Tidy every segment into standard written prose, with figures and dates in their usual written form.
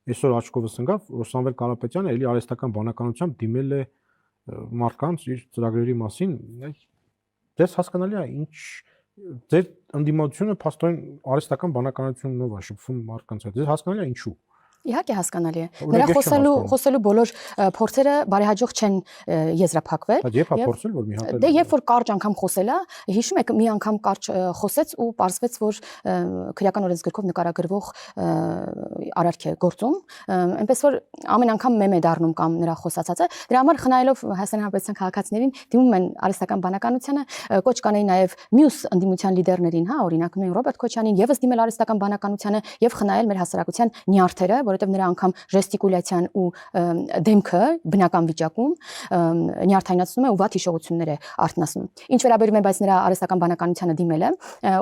այսօր աչքովս ընկավ, որ Սամվել Կարապետյանը էլի արհեստական բանականությամբ դիմել է մարդկանց իր ծրագրերի մասին, դες հասկանալի է, ինչ ձեր ընդդիմությունը փաստորեն արհեստական բանականությունով է շփվում մարդկանց հետ, դες հասկանալի է ինչու։ Իհարկե հասկանալի է։ Նրա խոսելու բոլոր փորձերը բարեհաջող չեն եզրափակվել։ Բայց երբ է փորձել, որ մի հատ Դե երբ որ կարճ անգամ խոսել է, հիշում եք, մի անգամ կարճ խոսեց ու պարզվեց, որ քրեական օրենսգրքով նկարագրվող արարք է գործում, այնպես որ ամեն անգամ մեմ է դառնում կամ նրա խոսածածը։ Դրա համար խնայելով Հայաստանի Հանրապետության քաղաքացիներին դիմում են արհեստական բանականությանը, կոչ կանեի նաև մյուս ընդդիմության լիդերներին, հա, օրինակ նույն Ռոբերտ Քոչյանին, եւս դիմել արհեստական բանականությանը եւ խնայել մեր հասարակության նյարդերը, որովհետև նրա անգամ ժեստիկուլյացիան ու դեմքը բնական վիճակում նյարդայնացնում է ու վատ հիշողություններ է արթնացնում։ Ինչ վերաբերում է բայց նրա արհեստական բանականությանը դիմելը,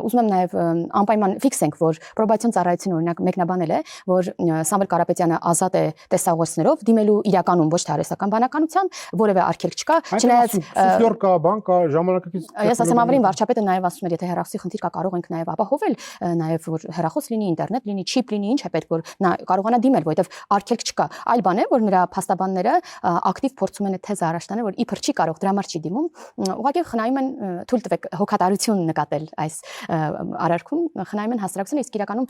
ուզում եմ նաև անպայման ֆիքսենք, որ պրոբացիոն ծառայությունը օրինակ մեկնաբանել է, որ Սամվել Կարապետյանը ազատ է տեսաուղերձներով դիմելու իրականում ոչ թե արհեստական բանականության, որևէ արգելք չկա, չնայած սուֆլյոր կա, բան կա, ժամանակակից Ես ասեմ ավելին վարչապետը նաև ասում էր, եթե հեռախոսի խնդիր կա, կարող ենք նաև ապահովել, նաև որ հեռախոս լինի, ինտերնետ լինի, չիպ լինի, ինչ է պետք, որ նա կարողանա դիմել, որովհետև արգելք չկա։ Այլ բան է, որ նրա փաստաբանները ակտիվ փորձում են թեզ առաջ տանել, որ իբր չի կարող, դրա համար չի դիմում։ Ուղղակի խնայում են թույլ տվեք հոգատարություն նկատել այս արարքում, խնայում են հասարակությունը, իսկ իրականում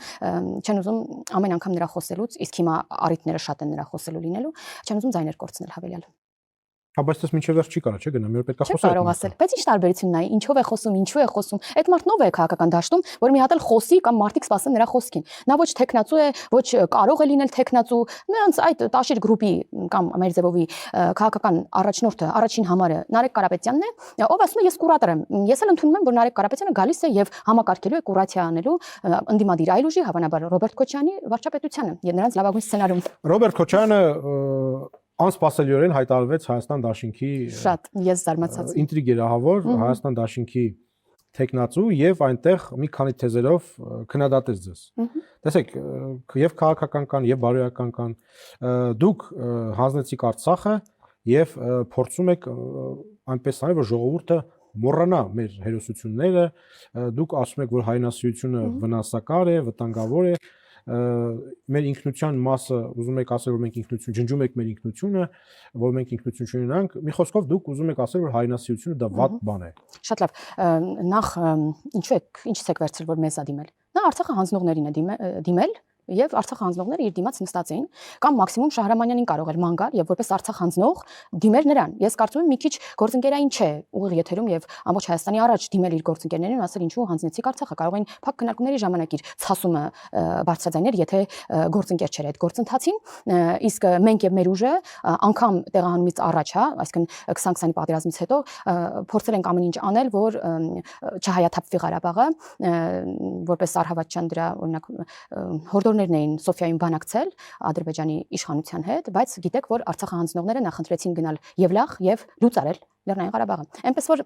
չեն ուզում ամեն անգամ նրա խոսելուց, իսկ հիմա առիթները շատ են նրա խոսելու լինելու, չեն ուզում ձայներ կորցնել հավելյալ։ Հա, բայց դες մինչև վերջ չի կարող, չէ՞ գնա, մի օր պետք է խոսել։ Չի կարող ասել, բայց ինչ տարբերությունն է, ինչով է խոսում, ինչու է խոսում։ Այդ մարդն ով է քաղաքական դաշտում, որ մի հատ էլ խոսի կամ մարդիկ սպասեն նրա խոսքին։ Նա ոչ տեխնացու է, ոչ կարող է լինել տեխնացու, նրանց այդ Տաշիր գրուպի կամ Մերձևովի քաղաքական առաջնորդը, առաջին համարը Նարեկ Կարապետյանն է, ով ասում է ես կուրատոր եմ։ Ես էլ ընդունում եմ, որ Նարեկ Կարապետյանը գալիս է եւ համակարգելու է կուրացիա անելու ընդդիմադիր այլ ուժի, հավանաբար Ռոբերտ Քոչյանի վարչապետությանը եւ նրանց լավագույն սցենարում։ Ռոբերտ Քոչյանը անսպասելիորեն հայտարարվեց Հայաստան Դաշինքի շատ ես զարմացած ինտրիգերահավոր Հայաստան Դաշինքի տեխնացու եւ այնտեղ մի քանի թեզերով քննադատեց ձեզ։ Տեսեք, եւ քաղաքական կան, եւ բարոյական կան։ Դուք հանձնեցիք Արցախը եւ փորձում եք այնպես անել, որ ժողովուրդը մոռանա մեր հերոսությունները, դուք ասում եք, որ հայրենասիրությունը վնասակար է, վտանգավոր է, մեր ինքնության մասը ուզում եք ասել, որ մենք ինքնություն ջնջում եք մեր ինքնությունը, որ մենք ինքնություն չունենանք, մի խոսքով դուք ուզում եք ասել, որ հայրենասիրությունը դա վատ բան է։ Շատ լավ, նախ ինչից եք վերցրել, որ մեզ ա դիմել։ Նա Արցախը հանձնողներին է դիմել եւ Արցախ հանձնողները իր դիմաց նստած էին կամ մաքսիմում Շահրամանյանին կարող էր ման գալ եւ որպես Արցախ հանձնող դիմեր նրան։ Ես կարծում եմ մի քիչ գործընկերային չէ ուղիղ եթերում եւ ամբողջ Հայաստանի առաջ դիմել իր գործընկերներին ու ասել ինչու հանձնեցիք Արցախը, կարող էին փակ քննարկումների ժամանակ իր ցասումը բարձրաձայնել, եթե գործընկեր չէր այդ գործընթացին, իսկ մենք եւ մեր ուժը անգամ տեղահանումից առաջ, հա, այսինքն 20-20-ի պատերազմից հետո փորձել ենք ամեն ինչ անել, որ չհայաթափվի Ղարաբաղը, որպես Արհավատչյան դրա օրինակ հորդորներն էին Սոֆիայում բանակցել Ադրբեջանի իշխանության հետ, բայց գիտեք, որ Արցախը հանձնողները նախընտրեցին գնալ եւ լախ եւ լուծարել Լեռնային Ղարաբաղը։ Այնպես որ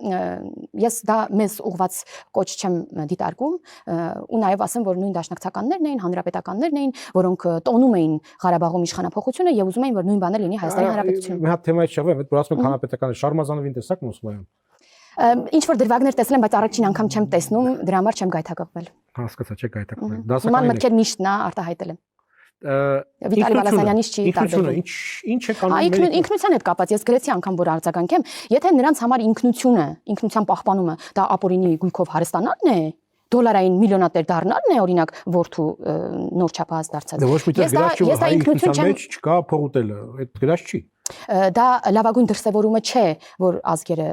ես դա մեզ ուղված կոչ չեմ դիտարկում ու նաև ասեմ, որ նույն դաշնակցականներն էին, հանրապետականներն էին, որոնք տոնում էին Ղարաբաղում իշխանափոխությունը եւ ուզում էին, որ նույն բանը լինի Հայաստանի Հանրապետությունում։ Մի հատ թեմայից շավեմ, այդ որ ասում եք հանրապետականը Շարմազանովին տեսակ Մոսկվայում։ Ինչ որ դրվագներ տեսել եմ, բայց առաջին անգամ չեմ տեսնում, դրա համար չեմ գայթակղվել։ Հասկացա, չէ գայթակղվել։ Նման մտքեր միշտ նա արտահայտել է։ Վիտալի Բալասանյանից չի տարբերվում։ Ինչ է կանոն ինքնության հետ կապված ես գրեցի անգամ որ արձագանքեմ, եթե նրանց համար ինքնությունը, ինքնության պահպանումը դա ապօրինի գույքով հարստանալն է, դոլարային միլիոնատեր դառնալն է, օրինակ որդու նոր չափահաս դարձած։ Ոչ մի տեղ գրած չի, որ ինքնության մեջ չկա փողուտելը, այդ գրած չի։ Դա լավագույն դրսևորումը չէ, որ ազգերը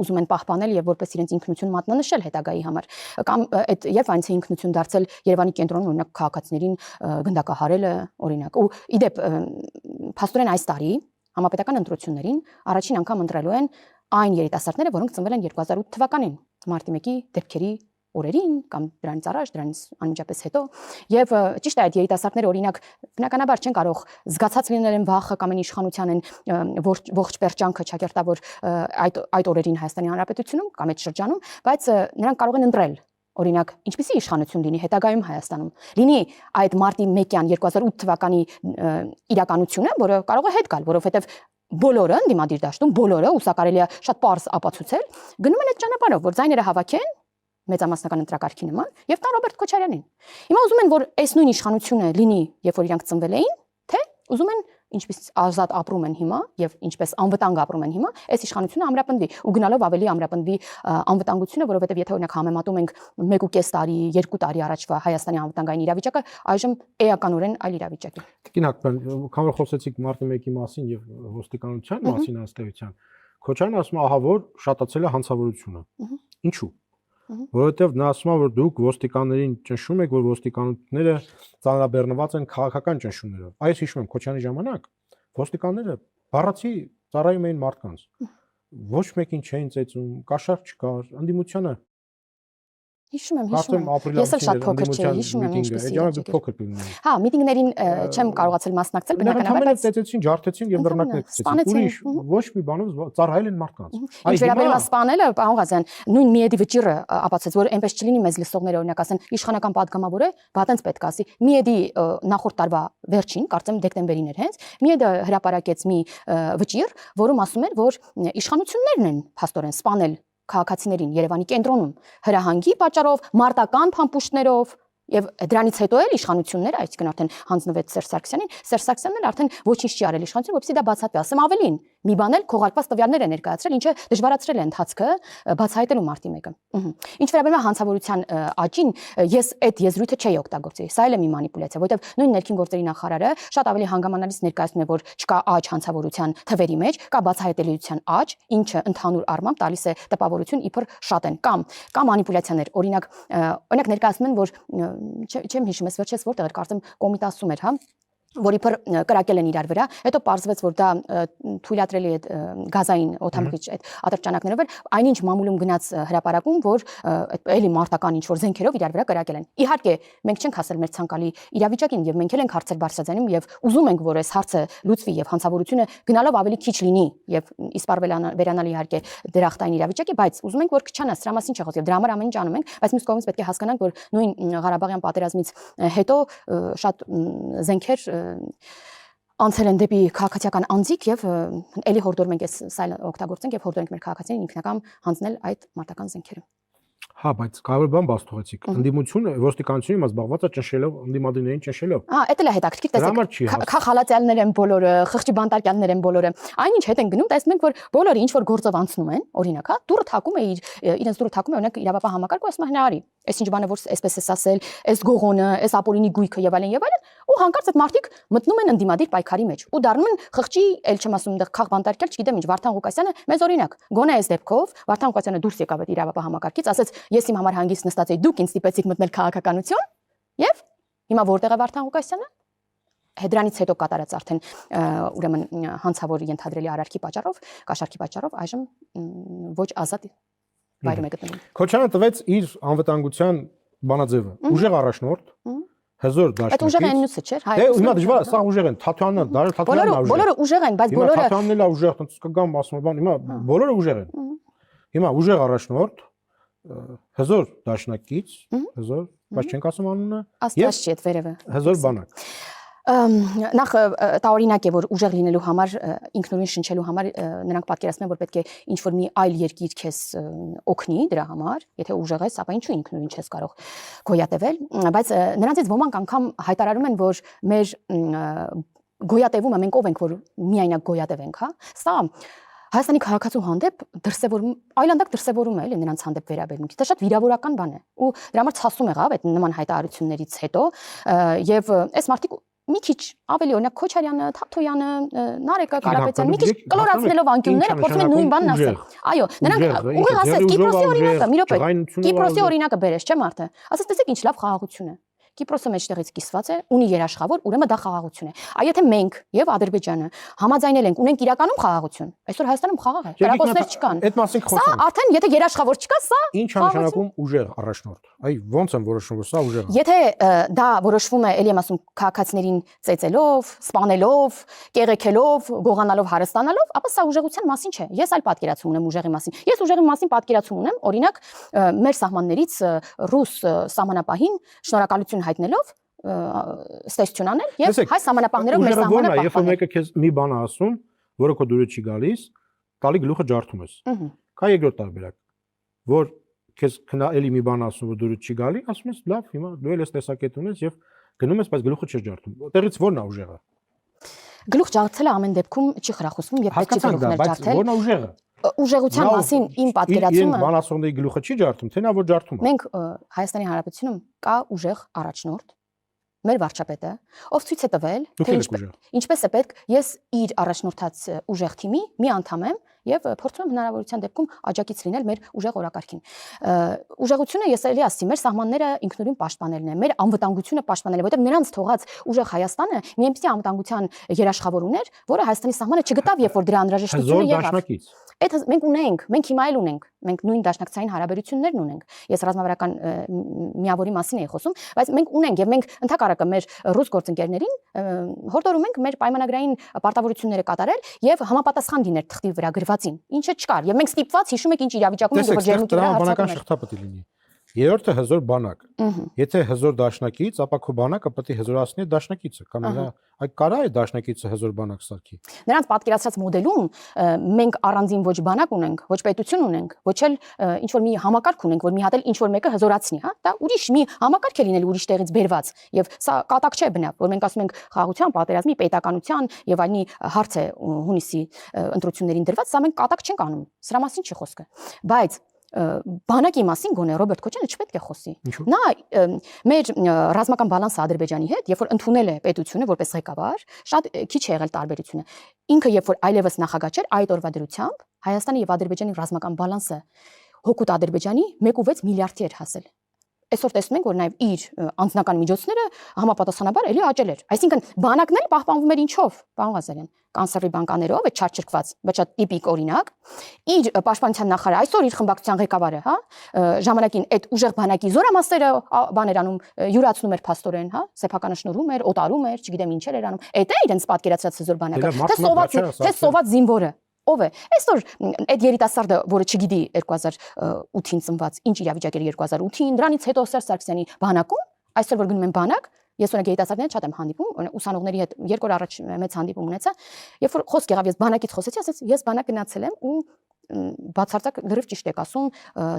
ուզում են պահպանել եւ որպես իրենց ինքնություն մատնանշել հետագայի համար կամ այդ եւ այնց է ինքնություն դարձել Երևանի կենտրոնում օրինակ քաղաքացիներին գնդակահարելը օրինակ ու իդեպ փաստորեն այս տարի համապետական ընտրություններին առաջին անգամ ընտրելու են այն երիտասարդները, որոնք ծնվել են 2008 թվականին մարտի 1-ի դեպքերի օրերին կամ դրանից առաջ, դրանից անմիջապես հետո եւ ճիշտ է այդ երիտասարդները օրինակ բնականաբար չեն կարող զգացած լինել են վախը կամ են իշխանության են ողջ պերճանքը ճակերտավոր այդ օրերին Հայաստանի Հանրապետությունում կամ այդ շրջանում, բայց նրանք կարող են ընտրել օրինակ ինչպիսի իշխանություն լինի հետագայում Հայաստանում լինի այդ մարտի 1-յան 2008 թվականի իրականությունը, որը կարող է հետ գալ, որովհետեւ բոլորը ընդդիմադիր դաշտում բոլորը ու սա կարելի է շատ պարզ ապացուցել գնում են այդ ճանապարհով, որ ձայները հավաքեն մեծամասնական ընտրակարգի նման եւ տան Ռոբերտ Քոչարյանին։ Հիմա ուզում են որ այս նույն իշխանությունը լինի, երբ որ իրանք ծնվել էին, թե Ուզում են ինչպես ազատ ապրում են հիմա եւ ինչպես անվտանգ ապրում են հիմա, այս իշխանությունը ամրապնդվի ու գնալով ավելի ամրապնդվի անվտանգությունը, որովհետեւ եթե օրինակ համեմատում ենք 1.5 տարի, 2 տարի առաջվա Հայաստանի անվտանգային իրավիճակը, այժմ էականորեն այլ իրավիճակ է։ Տիկին Հակոբյան, քան որ խոսեցիք մարտի 1-ի մասին եւ ոստիկանության մասին հաստատության, Քոչարյանը ասում է, ահա որ շատացել է հանցավորությունը։ Ինչու՞։ Որովհետեւ նա ասում է, որ դուք ոստիկաններին ճնշում եք, որ ոստիկանները ծանրաբեռնված են քաղաքական ճնշումներով։ Այս հիշում եմ Քոչարյանի ժամանակ ոստիկանները բառացի ծառայում էին մարդկանց։ Ոչ մեկին չէին ծեծում, կաշառք չկար, ընդդիմությունը Հիշում եմ։ Ես էլ շատ փոքր չէի, հիշում եմ ինչպես փոքր կլիներ։ Հա, միտինգներին չեմ կարողացել մասնակցել, բնականաբար բայց ծեծեցին, ջարդեցին եւ բռնակներ գցեցին։ Ուրիշ ոչ մի բանով ծառայել են մարդկանց։ Ինչ վերաբերում է սպանելը, պարոն Ղազյան, նույն Միեդի վճիռը ապացուցեց, որ այնպես չլինի մեզ լսողները օրինակ ասեն, իշխանական падգամավոր է, բատենց պետք է ասի։ Միեդի նախորդ տարվա վերջին, կարծեմ դեկտեմբերին էր հենց, Միեդը հրապարակեց մի վճիռ, որում ասում էր, որ իշխանություններն են փաստորեն սպանել քաղաքացիներին Երևանի կենտրոնում հրահանգի պատճառով, մարտական փամփուշտներով եւ դրանից հետո էլ իշխանությունները, այսինքն արդեն հանձնվեց Սերժ Սարգսյանին, Սերժ Սարգսյանն էլ արդեն ոչինչ չի արել իշխանությունը, որպեսզի դա բացատրի։ Ասեմ ավելին, մի բան էլ քողարկված տվյալներ է ներկայացրել, ինչը դժվարացրել է ընթացքը բացահայտելու մարտի 1-ը։ Ինչ վերաբերում է հանցավորության աճին, ես այդ եզրույթը չէի օգտագործի։ Սա էլ է մի մանիպուլյացիա, որովհետեւ նույն ներքին գործերի նախարարը շատ ավելի հանգամանալից ներկայացնում է, որ չկա աճ հանցավորության թվերի մեջ, կա բացահայտելիության աճ, ինչը ընդհանուր առմամբ տալիս է տպավորություն իբր շատ են կամ մանիպուլյացիաներ, օրինակ ներկայացնում են, որ չեմ հիշում, ես վերջերս որտեղ էր, կարծեմ Կոմիտասում էր, հա, որ իբր կրակել են իրար վրա, հետո պարզվեց, որ դա թույլատրելի է գազային օդամղիչ այդ ատրճանակներով էր, այնինչ մամուլում գնաց հրապարակում, որ էլի մարտական ինչ որ զենքերով իրար վրա կրակել են։ Իհարկե, մենք չենք հասել մեր ցանկալի իրավիճակին եւ մենք էլ ենք հարցեր բարձրացնում եւ ուզում ենք, որ այս հարցը լուծվի եւ հանցավորությունը գնալով ավելի քիչ լինի եւ իսպար վերանալ իհարկե դրախտային իրավիճակի, բայց ուզում ենք, որ քչանա, սրա մասին չի խոսք եւ դրա համար ամեն ինչ անում ենք, բայց մյուս կողմից պետք է հասկանանք, որ նույն Ղարաբաղյան պատերազմից հետո շատ զենքեր անցել են դեպի քաղաքացիական անձիկ եւ ելի հորդորում ենք այս սայլը օգտագործենք եւ հորդորենք մեր քաղաքացիներին ինքնական հանձնել այդ մարտական զենքերը։ Հա, բայց կարևոր բան բաց թողեցիք։ Ընդդիմությունը ոստիկանությունը իմաց զբաղված է ճնշելով, ընդդիմադիրներին ճնշելով։ Էդ էլ է հետաքրքիր, տեսեք։ Խախալացյալներ են բոլորը, խղճի բանտարկյալներ են բոլորը։ Այնինչ հետ են գնում, տեսնում ենք, որ բոլորը ինչ որ գործով անցնում են, օրինակ, հա, դուրը թակում է իրենց դուրը թակում է օրինակ իրավապահ համակարգը, ասում է հնարի։ Այս ինչ բանը որ այսպես էս ասել, այս գողոնը, այս ապոլինի գույքը եւ այլն, ու հանկարծ այդ մարդիկ մտնում են ընդդիմադիր պայքարի մեջ ու դառնում են խղճի, ել չեմ ասում, այնտեղ խաղ բանտարկյալ, չգիտեմ ինչ, Վարդան Ղուկասյանը մեծ օրինակ։ Գոնե այս դեպքով Վարդան Ղուկասյանը դուրս եկավ այդ իրավապահ համակարգից, ասեց, ես իմ համար հանգիստ նստած էի, դուք ինձ ստիպեցիք մտնել քաղաքականություն, եւ հիմա որտեղ է Վարդան Ղուկասյանը։ Դրանից հետո կատարած արդեն ուրեմն հանցավոր ենթադրելի արարքի պատճառով, կաշառքի պատճառով այժմ ոչ ազատ վայրում է գտնվում։ Քոչարյանը տվեց իր անվտանգության բանաձևը, ուժեղ առաջնորդ, հզոր դաշնակից։ Այդ ուժեղ են մյուսը, չէ՞։ Հիմա դժվար է, սա ուժեղ են, Թաթյանն, Դարել Թաթյանն ուժեղ։ Բոլորը ուժեղ են, բայց բոլորը Թաթյանն էլ ուժեղ, տենց կգամ ասում եմ, հիմա բոլորը ուժեղ են։ Հիմա ուժեղ առաջնորդ, հզոր դաշնակից, հզոր, բայց չենք ասում անունը։ Աստված չի այդ վերևը։ Հզոր բանակ։ Նախ տարօրինակ է, որ ուժեղ լինելու համար ինքնուրույն շնչելու համար նրանք պատկերացնում են, որ պետք է ինչ-որ մի այլ երկիր քեզ օգնի դրա համար, եթե ուժեղ ես, ապա ինչու ինքնուրույն չես կարող գոյատևել, բայց նրանցից ոմանք անգամ հայտարարում են, որ մեր գոյատևումը մենք ով ենք, որ միայնակ գոյատևենք, հա, սա Հայաստանի քաղաքացու հանդեպ դրսևորում, այլանդակ դրսևորում է էլի նրանց հանդեպ վերաբերմունքի։ Դա շատ վիրավորական բան է։ Ու դրա համար ցասում եղավ այդ նման հայտարարություններից հետո եւ այս մարդիկ մի քիչ ավելի օրինակ Քոչարյանը, Թաթոյանը, Նարեկը, Կարապետյանը մի քիչ կլորացնելով անկյունները փորձում են նույն բանն ասել։ Այո, նրանք ուղիղ ասած Կիպրոսի օրինակը, մի րոպե, Կիպրոսի օրինակը բերես, չէ՞ մարդը։ Ասած տեսեք ինչ լավ խաղաղություն է։ Կիպրոսը մեջտեղից կիսված է, ունի երաշխավոր, ուրեմն դա խաղաղություն է։ Այ եթե մենք եւ Ադրբեջանը համաձայնել ենք, ունենք իրականում խաղաղություն, այսօր Հայաստանում խաղաղ է, հրապոսներ չկան։ Այդ մասին խոսանք։ Սա արդեն եթե երաշխավոր չկա, սա ինչ է նշանակում ուժեղ առաջնորդ։ Այ ոնց են որոշում, որ սա ուժեղ է։ Եթե դա որոշվում է, ելի եմ ասում, քաղաքացիներին ծեծելով, սպանելով, կեղեքելով, գողանալով, հարստանալով, ապա սա ուժեղության մասին չէ։ Ես այլ պատկերացում ունեմ ուժեղի մասին։ Ես ուժեղի մասին պատկերացում ունեմ, օրինակ, մեր սահմաններից ռուս սահմանապահին շնորհակալություն հայտնելով ստեսություն անել եւ հայ սահմանապահներով մեր սահմանը պահպանել։ Երբ մեկը քեզ մի բան ասում, որը քո դուրը չի գալիս, տալի գլուխը ջարդում ես։ Կա երկրորդ տարբերակ, որ քեզ քնալի մի բան ասում, որ դուրը չի գալի, ասում ես լավ, հիմա դու էլ ես տեսակետ ունես եւ գնում ես, բայց գլուխը չես ջարդում։ Որտեղից ո՞րն է ուժեղը։ Գլուխ ջարդելը ամեն դեպքում չի խրախուսվում եւ պետք է գլուխներ բայց ջարդել։ որն է ուժեղը։ Ուժեղության մասին իմ պատկերացումը բանասողների գլուխը չի ջարդում, թե նա որ ջարդում է։ մենք Հայաստանի Հանրապետությունում կա ուժեղ առաջնորդ, մեր վարչապետը, ով ցույց է տվել, թե ինչպես է պետք ես իր առաջնորդած ուժեղ թիմի մի անդամ եմ եւ փորձում եմ հնարավորության դեպքում աջակից լինել մեր ուժեղ օրակարգին։ Ուժեղությունը ես էլի ասացի, մեր սահմանները ինքնուրույն պաշտպանելն է, մեր անվտանգությունը պաշտպանելը, որովհետեւ նրանց թողած ուժեղ Հայաստանը մի այնպիսի անվտանգության երաշխավոր ուներ, որը Հայաստանի սահմանը չգտավ, երբ որ դրա անհրաժեշտությունը եղավ։ Այդ մենք ունենք, մենք հիմա էլ ունենք, մենք նույն դաշնակցային հարաբերություններն ունենք։ Ես ռազմավարական միավորի մասին էի խոսում, բայց մենք ունենք եւ մենք ընդհակառակը մեր ռուս գործընկերներին հորդորում ենք մեր պայմանագրային պարտավորությունները կատարել եւ համապատասխան լինել թղթի վրա գրվածին, ինչը չկար։ Եվ մենք ստիպված հիշում եք ինչ իրավիճակում ենք, որ ջերմուկի վրա բանական շղթա պետք է լինի։ Երրորդը հզոր բանակ։ Եթե հզոր դաշնակից, ապա քո բանակը պետք է հզորացնի դաշնակիցը, կամ այդ կարա է դաշնակիցը հզոր բանակ սարքի։ Նրանց պատկերացրած մոդելում մենք առանձին ոչ բանակ ունենք, ոչ պետություն ունենք, ոչ էլ ինչ որ մի համակարգ ունենք, որ մի հատ էլ ինչ որ մեկը հզորացնի, հա, դա ուրիշ մի համակարգ է լինել ուրիշ տեղից բերված, եւ սա կատակ չէ բնավ, որ մենք ասում ենք խաղաղության, պատերազմի, պետականության եւ այլնի հարց է հունիսի ընտրություններին դրված, սա մենք կատակ չենք անում, սրա մասին չի խոսքը, բայց բանակի մասին գոնե Ռոբերտ Քոչյանը չպետք է խոսի։ Նա մեր ռազմական բալանսը Ադրբեջանի հետ, երբ որ ընդունել է պետությունը որպես ղեկավար, շատ քիչ է եղել տարբերությունը։ Ինքը երբ որ այլևս նախագահ չէր, այդ օրվա դրությամբ Հայաստանի եւ Ադրբեջանի ռազմական բալանսը հօգուտ Ադրբեջանի 1.6 միլիարդի էր հասել։ Այսօր տեսնում ենք, որ նաև իր անձնական միջոցները համապատասխանաբար էլի աճել էր։ Այսինքն բանակն էլ պահպանվում էր ինչով, պարոն Ղազարյան, կանսերվի բանկաներով, այդ չարչրկված, բայց շատ տիպիկ օրինակ, իր պաշտպանության նախարարը, այսօր իր խմբակցության ղեկավարը, հա, ժամանակին այդ ուժեղ բանակի զորամասերը բաներ անում, յուրացնում էր փաստորեն, հա, սեփականաշնորհում էր, օտարում էր, չգիտեմ ինչեր էր անում։ Այդ է իրենց պատկերացրած հզոր բանակը, թե սոված զինվորը։ Ով է։ Այսօր այդ երիտասարդը, որը չգիտի 2008-ին ծնված, ինչ իրավիճակ էր 2008-ին, դրանից հետո Սերժ Սարգսյանի բանակում, այսօր որ գնում են բանակ, ես օրինակ երիտասարդներին շատ եմ հանդիպում, ուսանողների հետ 2 օր առաջ մեծ հանդիպում ունեցա, երբ որ խոսք եղավ, ես բանակից խոսեցի, ասեցի, ես բանակ գնացել եմ ու բացարձակ լրիվ ճիշտ եք ասում,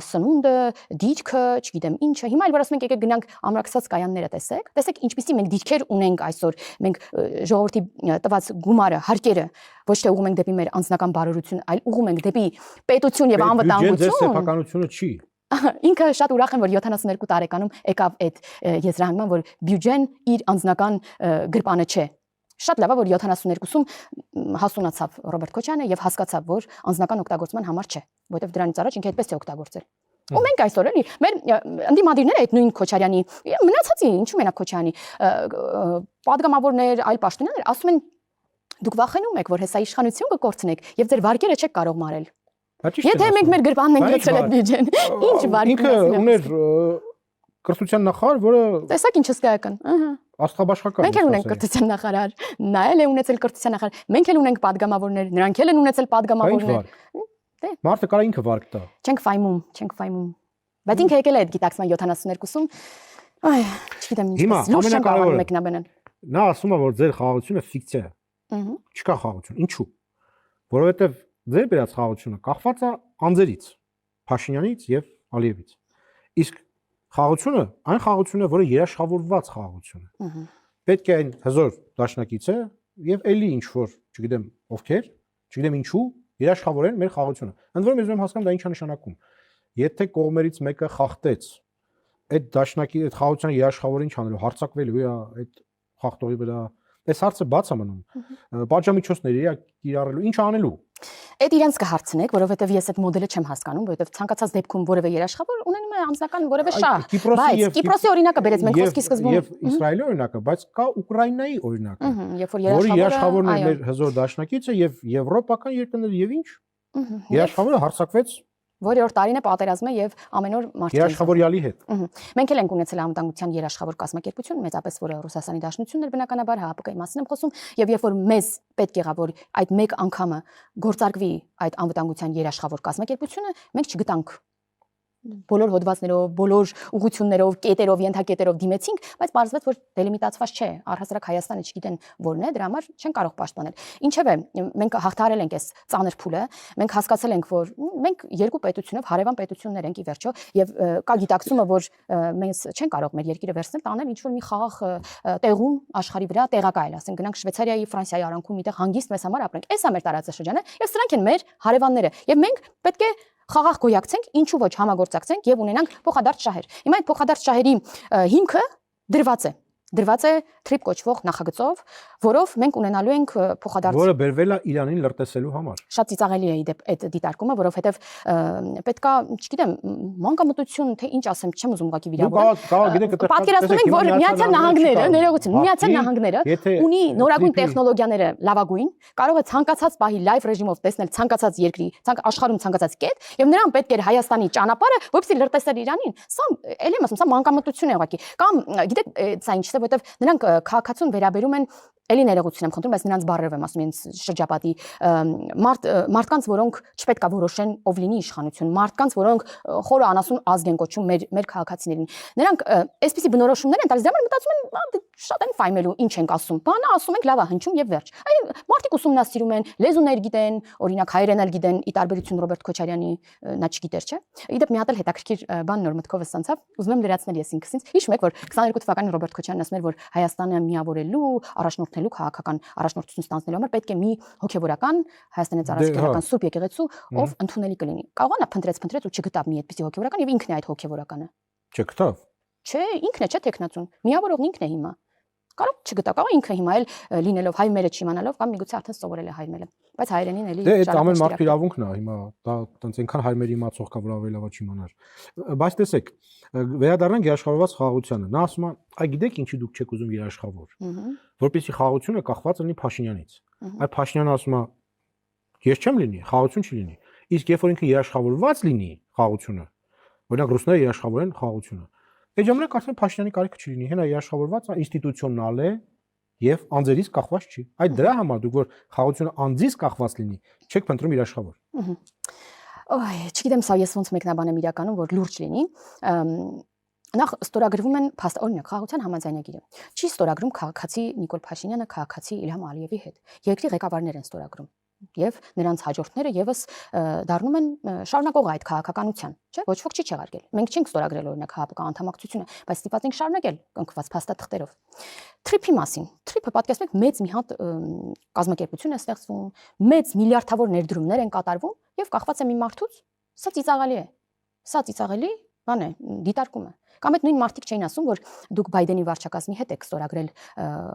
սնունդը, դիրքը, չգիտեմ ինչը։ Հիմա էլ որ ասում ենք եկեք գնանք ամրակցած կայանները տեսեք ինչպիսի մենք դիրքեր ունենք այսօր, մենք ժողովրդի տված գումարը, հարկերը ոչ թե ուղում ենք դեպի մեր անձնական բարօրություն, այլ ուղում ենք դեպի պետություն եւ անվտանգություն։ Ձեր սեփականությունը չի։ Ինքը շատ ուրախ եմ, որ 72 տարեկանում եկավ այդ եզրահանգման, որ բյուջեն իր անձնական գրպանը չէ։ Շատ լավ է, որ 72-ում հասունացավ Ռոբերտ Քոչյանը եւ հասկացավ, որ անձնական օգտագործման համար չէ, որովհետեւ դրանից առաջ ինքը այդպես է օգտագործել։ Ու մենք այսօր էլի մեր ընդդիմադիրները այդ նույն Քոչարյանի, մնացածի, ինչու մենակ Քոչյանի, падգամավորներ, այլ պաշտոնյաներ ասում են դուք վախենում եք, որ հեսա իշխանություն կկորցնեք եւ ձեր վարկերը չեք կարող մարել։ Եթե մենք մեր գրպանն ենք գցել այդ բյուջեն, ինչ վարկ ինքը ուներ կրթության նախարար, որը տեսակ ինչ հսկայական, ահա աստղաբաշխական։ Մենք էլ ունենք կրթության նախարար, նա էլ է ունեցել կրթության նախարար, մենք էլ ունենք падգամավորներ, նրանք էլ են ունեցել падգամավորներ։ Մարդը կարա ինքը վարկ տա։ Չենք ֆայմում։ Բայց ինքը եկել է այդ գիտակցման 72-ում, այ, չգիտեմ ինչպես, լուրջ չեմ կարող մեկնաբանել։ Նա ասում է, որ ձեր խաղաղությունը ֆիկցիա է։ Չկա խաղաղություն։ Ինչու՞։ Որովհետև ձեր բերած խաղաղությունը կախված է անձերից, Փաշինյանից եւ Ալիևից։ Իսկ խաղաղությունը այն խաղաղությունն է, որը երաշխավորված խաղաղություն է։ Պետք է այն հզոր դաշնակիցը եւ էլի ինչ որ, չգիտեմ, ովքեր, չգիտեմ ինչու, երաշխավորեն մեր խաղաղությունը։ Ընդ որում ես հասկանում դա ինչ է նշանակում։ Եթե կողմերից մեկը խախտեց այդ դաշնակի այդ խաղաղության երաշխավորը ինչ անելու, հարձակվելու է այդ խախտողի վրա, այս հարցը բաց է մնում։ Պատժամիջոցներ կիրառելու, ինչ անելու։ Այդ իրենց կհարցնեք, որովհետև ես այդ մոդելը չեմ հասկանում, որովհետև ցանկացած դեպքում որևէ երաշխավոր ունենում է անձնական որևէ շահ։ Բայց Կիպրոսի օրինակը բերեց մենք խոսքի սկզբում։ Եվ Իսրայելի օրինակը, բայց կա Ուկրաինայի օրինակը։ Որը երաշխավորն է մեր հզոր դաշնակիցը եւ եվրոպական երկրները եւ ինչ։ Երաշխավորը հարձակվեց որի օր տարին է պատերազմը եւ ամեն օր մարդիկ երաշխավորյալի հետ։ Մենք էլ ենք ունեցել անվտանգության երաշխավոր կազմակերպություն, մեծապես որը Ռուսաստանի Դաշնությունն էր բնականաբար, ՀԱՊԿ-ի մասին եմ խոսում, եւ երբ որ մեզ պետք եղավ որ այդ մեկ անգամը գործարկվի այդ անվտանգության երաշխավոր կազմակերպությունը, մենք չգտանք բոլոր հոդվածներով, բոլոր ուղղություններով, կետերով, ենթակետերով դիմեցինք, բայց պարզվեց, որ դելիմիտացված չէ, առհասարակ Հայաստանը չգիտեն որն է, դրա համար չեն կարող պաշտպանել։ Ինչևէ, մենք հաղթահարել ենք այս ծանր փուլը, մենք հասկացել ենք, որ մենք երկու պետությունով հարևան պետություններ ենք ի վերջո, եւ կա գիտակցումը, որ մենք չեն կարող մեր երկիրը վերցնել, տանել ինչ որ մի խաղաղ տեղում աշխարհի վրա տեղակայել, ասենք գնանք Շվեյցարիայի, Ֆրանսիայի արանքում միտեղ հանգիստ մեզ համար ապրենք։ Էս է մեր տարածաշրջանը, եւ սրանք են մեր հարևանները, եւ մենք պետք է խաղաղ գոյակցենք, ինչու ոչ համագործակցենք եւ ունենանք փոխադարձ շահեր։ Հիմա այդ փոխադարձ շահերի հիմքը դրված է TRIP կոչվող նախագծով, որով մենք ունենալու ենք փոխադարձ, որը բերվել է Իրանին լրտեսելու համար։ Շատ ծիծաղելի է այդ դիտարկումը, որովհետեւ պետքա, չգիտեմ, մանկամտություն, թե ինչ ասեմ, չեմ ուզում ուղղակի վիրավորել։ Պատկերացնում եք, որ Միացյալ Նահանգները, ներողություն, Միացյալ Նահանգները ունի նորագույն տեխնոլոգիաները լավագույն, կարող է ցանկացած պահի լայվ ռեժիմով տեսնել ցանկացած երկրի, աշխարհում ցանկացած կետ, եւ նրան պետք էր Հայաստանի ճանապարհը, որպեսզի լրտեսեր Իրանին։ Սա ելի եմ ասում, սա մանկամտություն է ուղղակի։ Կամ գիտեք, սա ինչն է, որովհետեւ նրանք քաղաքացուն վերաբերում են էլի ներողություն եմ խնդրում, բայց նրանց բառերով եմ ասում, ինձ շրջապատի մարդկանց, որոնք չպետք է որոշեն ով լինի իշխանություն, մարդկանց, որոնք խորը անասուն ազգ են կոչում մեր քաղաքացիներին։ Նրանք այսպիսի բնորոշումներ են տալիս, դրա համար մտածում են շատ են ֆայմելու, ինչ ենք ասում։ Բանը ասում ենք լավ է, հնչում եւ վերջ։ Այ մարդիկ ուսումնասիրում են, լեզուներ գիտեն, օրինակ հայերեն էլ գիտեն, ի տարբերություն Ռոբերտ Քոչարյանի, նա չգիտեր, չէ։ Իդեպ մի հատ էլ հետաքրքիր բան նոր մտքովս անցավ, ուզում եմ լրացնել ես ինքս ինձ։ Հիշում եք, որ 22 թվականին Ռոբերտ Քոչարյանն ասում էր, որ Հայաստանը միավորելու, առաջնորդելու քաղաքական առաջնորդություն ստանձնելու համար պետք է մի հոգեվորական Հայաստանից առաջնորդական Սուրբ եկեղեցու, ով ընդունելի կլինի։ Կարողանա փնտրեց ու չգտավ մի այդպիսի հոգեվորական եւ ինքն է այդ հոգեվորականը։ Չգտավ։ Չէ, ինքն է, չէ, տեխնացուն։ Միավորողն ինքն է հիմա։ Կարող չգտա, կարող ինքը հիմա էլ լինելով հայ մերը չիմանալով կամ միգուցե արդեն սովորել է հայ մերը, բայց հայերենին էլի դե այդ ամեն մարդու իրավունքն է հիմա, դա տենց այնքան հայ մերի իմացող կա, որ ավելի լավ չիմանար։ Բայց տեսեք, վերադառնանք երաշխավորված խաղաղությանը։ Նա ասում է, այ գիտեք ինչի դուք չեք ուզում երաշխավոր, որպեսզի խաղաղությունը կախված լինի Փաշինյանից։ Այ Փաշինյանը ասում է, ես չեմ լինի, խաղաղություն չի լինի։ Իսկ երբ որ ինքը երաշխավորված լինի խաղաղությունը, օրինակ ռուսները երաշխավորեն խաղաղությունը, այդ ժամանակ արդեն Փաշինյանի կարիքը չի լինի, հենա երաշխավորված է, ինստիտուցիոնալ է եւ անձերից կախված չի։ Այդ դրա համար դուք որ խաղաղությունը անձից կախված լինի, չեք փնտրում երաշխավոր։ Ոայ, չգիտեմ, սա ես ոնց մեկնաբան եմ իրականում, որ լուրջ լինի։ Նախ ստորագրվում են օրինակ խաղաղության համաձայնագիրը։ Չի ստորագրում քաղաքացի Նիկոլ Փաշինյանը քաղաքացի Իլհամ Ալիևի հետ։ Երկրի ղեկավարներ են ստորագրում եւ նրանց հաջորդները եւս դառնում են շարունակող այդ քաղաքականության, չէ՞, ոչ ոք չի չեղարկել։ Մենք չենք ստորագրել օրինակ ՀԱՊԿ անդամակցությունը, բայց ստիպված ենք շարունակել կնքված փաստաթղթերով։ TRIP-ի մասին։ TRIP-ը պատկերացնեք մեծ մի հատ կազմակերպություն է ստեղծվում, մեծ միլիարդավոր ներդրումներ են կատարվում եւ կախված է մի մարդուց։ Սա ծիծաղելի է։ Սա ծիծաղելի բան է, դիտարկում է։ Կամ այդ նույն մարդիկ չէին ասում, որ դուք Բայդենի վարչակազմի հետ եք ստորագրել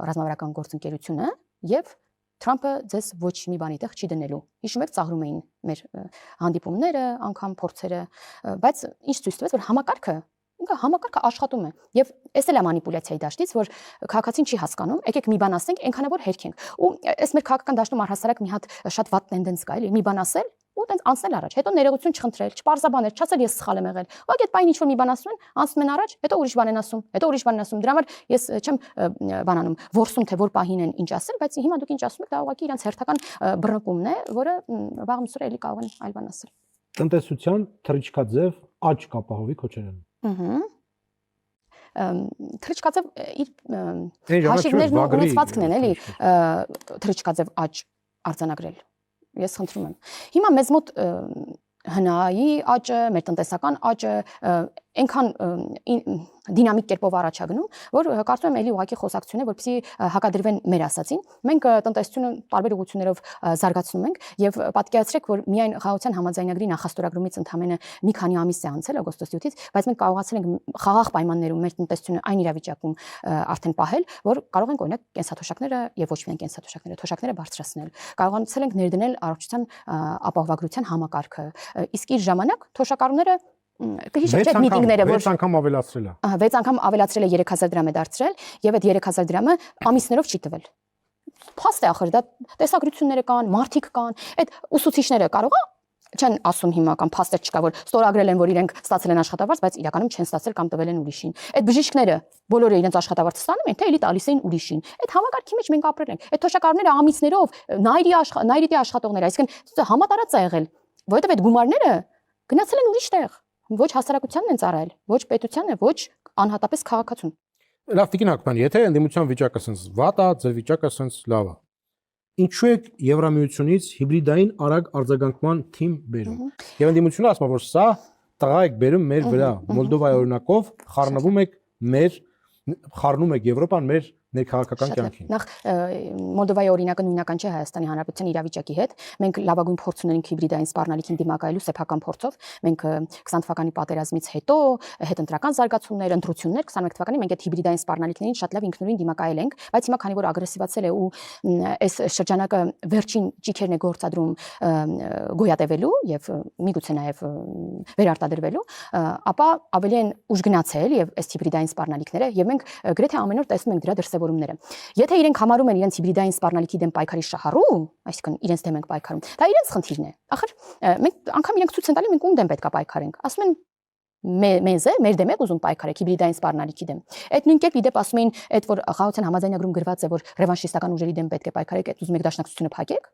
ռազմավարական գործընկերությունը եւ Թրամփը ձեզ ոչ մի բանի տեղ չի դնելու։ Հիշում եք, ծաղրում էին մեր հանդիպումները, անգամ փորձերը, բայց ինչ ցույց տվեց, որ համակարգը աշխատում է։ Եվ էս էլ է մանիպուլյացիայի դաշտից, որ քաղաքացին չի հասկանում, եկեք մի բան ասենք, այնքանավոր հերքենք։ Ու այս մեր քաղաքական դաշտում առհասարակ մի հատ շատ վատ տենդենս կա, էլի, մի բան ասել ու տենց անցնել առաջ, հետո ներողություն չխնդրել, չպարզաբանել, չասել ես սխալ եմ եղել։ Ուղղակի այդ բանը ինչ որ մի բան ասում են, անցնում են առաջ, հետո ուրիշ բան են ասում, հետո ուրիշ բան են ասում։ Դրա համար ես չեմ բանանում, որսում թե որ պահին են ինչ ասել, բայց հիմա դուք ինչ ասում եք, դա ուղղակի իրանց հերթական բռնկումն է, որը վաղ մսուրը էլի կարող են այլ բան ասել։ Տնտեսության թռիչքաձև աճ կապահովի Քոչարյանը։ Թռիչքաձև իր հաշիվներն ու ունեցվածքն են, էլի, թռիչքաձև աճ արձանագրել։ Ես խնդրում եմ։ Հիմա մեզ մոտ հնայի աճը, մեր տնտեսական աճը այնքան դինամիկ կերպով առաջագնում, որ կարծում եմ էլի ուղղակի խոսակցություն է, որպեսզի հակադրվեն մեր ասացին։ Մենք տնտեսությունը տարբեր ուղղություններով զարգացնում ենք եւ պատկերացրեք, որ միայն խաղաղության համաձայնագրի նախաստորագրումից ընդամենը մի քանի ամիս է անցել օգոստոսի 8-ից, բայց մենք կարողացել ենք խաղաղ պայմաններում մեր տնտեսությունը այն իրավիճակում արդեն պահել, որ կարող ենք օրինակ կենսաթոշակները եւ ոչ միայն կենսաթոշակները, թոշակները բարձրացնել։ Կարողացել ենք ներդնել առողջության ապահովագրության համակարգը։ Իսկ իր ժամանակ թոշակառուները կհիշեք այդ միտինգները, որ 6 անգամ ավելացրել է։ 6 անգամ ավելացրել է 3000 դրամ է դարձրել եւ այդ 3000 դրամը ամիսներով չի տվել։ Փաստ է ախր դա տեսագրությունները կան, մարդիկ կան, այդ ուսուցիչները կարող է չեն ասում հիմա կամ փաստեր չկա որ ստորագրել են որ իրենք ստացել են աշխատավարձ, բայց իրականում չեն ստացել կամ տվել են ուրիշին։ Այդ բժիշկները բոլորը իրենց աշխատավարձը ստանում են, թե էլի տալիս են ուրիշին։ Այդ համակարգի մեջ մենք ապրել ենք։ Այդ թոշակառուները ամիսներով նայրիտի աշխատողներ, այսինքն համատարած է եղել, որովհետեւ այդ գումարները գնացել են ուրիշ տեղ։ Ոչ հասարակությանն են ծառայել, ոչ պետությանն է, ոչ անհատապես քաղաքացուն։ Լավ, Տիկին Հակոբյան, եթե ընդդիմության վիճակը sense վատ է, ձեր վիճակը sense լավ է։ Ինչու եք Եվրամիությունից հիբրիդային արագ արձագանքման թիմ բերում։ Եվ ընդդիմությունը ասում է, որ սա տղա եք բերում մեր վրա, Մոլդովայի օրինակով խառնում եք Եվրոպան մեր ներքաղաքական կյանքին։ Նախ Մոլդովայի օրինակը նույնական չէ Հայաստանի Հանրապետության իրավիճակի հետ։ Մենք լավագույն փորձ ունենք հիբրիդային սպառնալիքին դիմակայելու սեփական փորձով։ Մենք 20 թվականի պատերազմից հետո հետընտրական զարգացումներ, ընտրություններ 21 թվականին մենք այդ հիբրիդային սպառնալիքներին շատ լավ ինքնուրույն դիմակայել ենք, բայց հիմա քանի որ ագրեսիվացել է ու այս շրջանակը վերջին ճիքերն է գործադրում գոյատևելու եւ միգուցե նաեւ վերարտադրվելու, ապա ավելի են ուժ գնացել եւ այս հիբրիդային սպառնալիքները եւ մենք գրեթե ամեն օր տեսնում ենք դրա դրսևորումները։ Եթե իրենք համարում են իրենց հիբրիդային սպառնալիքի դեմ պայքարի շահառու, այսինքն իրենց դեմ ենք պայքարում, դա իրենց խնդիրն է։ Ախր մենք անգամ իրենք ցույց են տալի մենք ում դեմ պետքա պայքարենք։ Ասում են մեզ է, մեր դեմ եք ուզում պայքարեք հիբրիդային սպառնալիքի դեմ։ Այդ նույն կերպ իդեպ ասում էին, այդ որ Ղահոցյան համաձայնագրում գրված է, որ ռևանշիստական ուժերի դեմ պետք է պայքարեք, այդ ուզում եք դաշնակցությունը փակեք։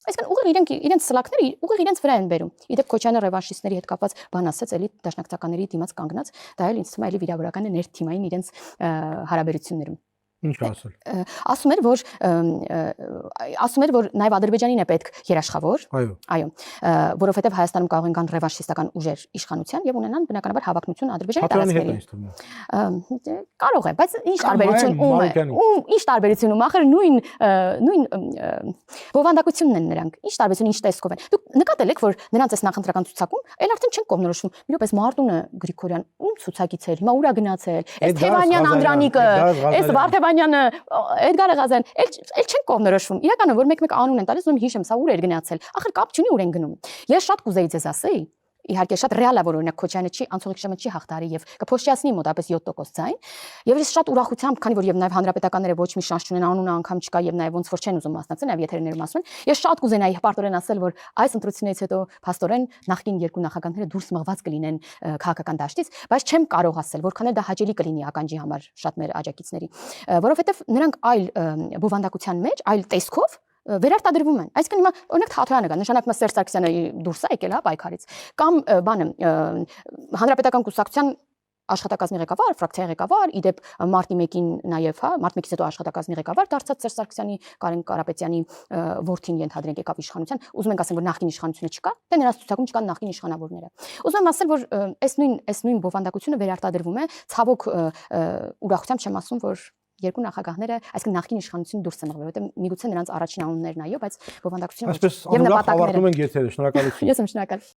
Այսինքն ուղիղ իրենց սլակները ուղիղ իրենց վրա են բերում։ Իդեպ Քոչյանը ռևանշիստների հետ կապված բան ասեց, էլի դաշնակցականների դիմաց կանգնած, դա էլ ինձ թվում է էլի վիրավորական է ներթիմային իրենց հարաբերություններում։ Ինչ ասել։ Ասում էր, որ նաև Ադրբեջանին է պետք երաշխավոր։ Այո, որովհետև Հայաստանում կարող են կան ռևանշիստական ուժեր իշխանության եւ ունենան բնականաբար հավակնություն Ադրբեջանի տարածքների։ Կարող է, բայց ինչ տարբերություն ում է։ Ինչ տարբերություն ում, ախր նույն բովանդակությունն են նրանք։ Ինչ տարբերություն, ինչ տեսքով են։ Դուք նկատել եք, որ նրանց այս նախընտրական ցուցակում այլ արդեն չեն կողմնորոշվում։ Մի պես Մարտունը Գրիգորյան ում ցուցակից էր, հիմա ուրա գնացել։ Այս Թևանյան Անդրանիկը, այս Վարդևանյանը, Էդգար Ղազարյան, էլ չեն կողմնորոշվում։ Իրականը որ մեկ-մեկ անուն են տալիս, ում հիշեմ, սա ուր էր գնացել։ Ախր կապ չունի ուր են գնում։ Ես շատ կուզեի ձեզ ասեի, իհարկե շատ ռեալ է որ օրինակ Քոչյանը չի անցողիկ շեմը չի հաղթարի եւ կփոշիացնի մոտապես 7% ձայն եւ ես շատ ուրախությամբ քանի որ եւ նաեւ հանրապետականները ոչ մի շանս չունեն անունը անգամ չկա եւ նաեւ ոնց որ չեն ուզում մասնակցել նաեւ եթերներում ասում են ես շատ կուզենայի հպարտորեն ասել որ այս ընտրություններից հետո փաստորեն նախկին երկու նախագահները դուրս մղված կլինեն քաղաքական դաշտից բայց չեմ կարող ասել որքան էլ դա հաճելի կլինի ականջի համար շատ մեր աջակիցների որովհետեւ նրանք այլ բովանդակության մեջ այլ տեսքով վերարտադրվում են այսինքն հիմա օրինակ Թաթոյանը կա նշանակում է Սերժ Սարգսյանը դուրս է եկել հա պայքարից կամ բանը հանրապետական կուսակցության աշխատակազմի ղեկավար ֆրակցիայի ղեկավար իդեպ մարտի 1-ին նաև հա մարտի 1-ից հետո աշխատակազմի ղեկավար դարձած Սերժ Սարգսյանի Կարեն Կարապետյանի որդին ենթադրենք եկավ իշխանության ուզում ենք ասել որ նախկին իշխանությունը չկա դե նրանց ցուցակում չկան նախկին իշխանավորները ուզում եմ ասել որ այս նույն բովանդակությունը վերարտադրվում է ցավոք ուրախությամբ չեմ ասում որ երկու նախագահները, այսինքն նախկին իշխանություն դուրս են եղել, որովհետև միգուցե նրանց առաջին անուններն այո, բայց բովանդակությունը եւ նպատակները։ Այսպես անուրախ ավարտում ենք եթերը, շնորհակալություն։ Ես եմ շնորհակալ։